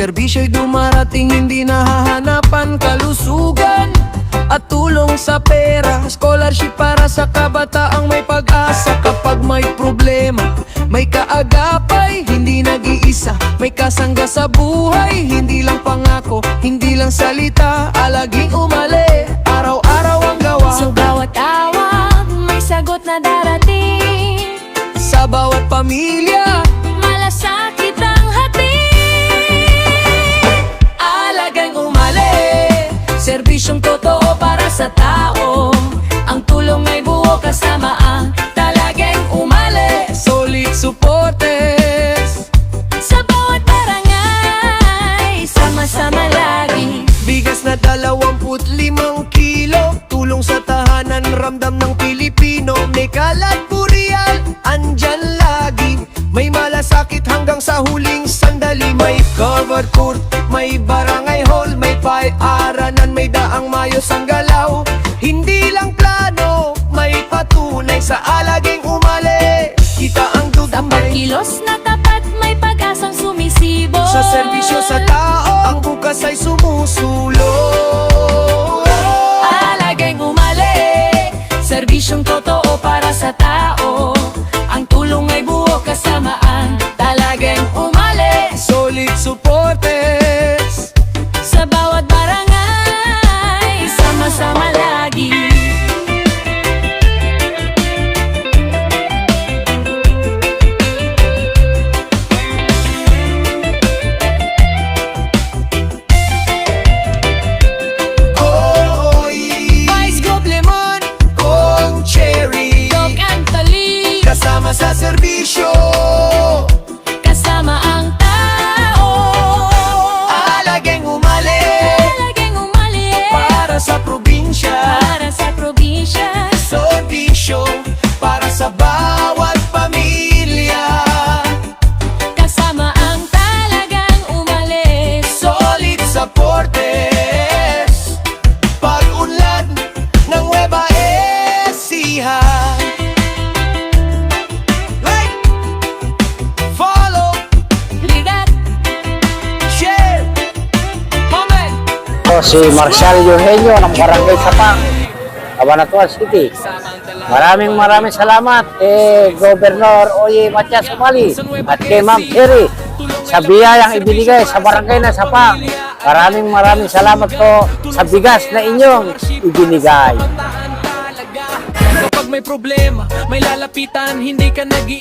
Serbisyo'y dumarating, hindi nahahanapan kalusugan at tulong sa pera. Scholarship para sa kabataang may pag-asa. Kapag may problema, may kaagapay, hindi nag-iisa. May kasangga sa buhay, hindi lang pangako, hindi lang salita. Alaging umali, araw-araw ang gawa. Sa bawat awag, may sagot na darating. Sa bawat pamilya, Malasakit ang hatid. alagang umali. Serbisyong totoo para sa tao. Ang tulong ay buo kasama ang Talagang umali. Solid supporters. sa bawat barangay. Sama-sama lagi. Bigas na 25 kilo. Tulong sa tahanan, ramdam ng Pilipino. May kalat burial, andyan lagi. May malasakit hanggang sa huling sandali. May covered court, may barangay hall, may paaranan, may daang mayos ang galaw. Hindi lang plano, may patunay sa alaging umali. Kita ang Sa dugay pagkilos na tapat, may pag-asang sumisibo. sa serbisyo sa tao, ang bukas ay sumusulong. Alagang umali. Serbisyong totoo para sa tao. Ang tulong ay buo kasama ang Talagang umali. Solid supporters. sa bawat barangay. Sama-sama lagi. Koy, mais lemon, kong cherry. Dog and tali. Kasama sa serbisyo. Kasama ang tao. Alagang umali. Alagang umali. Para sa probinsya. Para sa probinsya. Serbisyo para sa bawat pamilya. Kasama ang talagang umalis. Solid supporters. Pag-unlad ng Nueva Ecija. Like, follow, Ligat. share, comment. Ako si Marcial Eugenio ng Barangay Sapang, Cabanatuan City. Maraming salamat kay Governor Oye Matias Umali at kay Ma'am Cherry sa biyayang ibinigay sa barangay na Sapang. Maraming salamat po sa bigas na inyong ibinigay. Kapag may problema, may lalapitan, hindi ka nag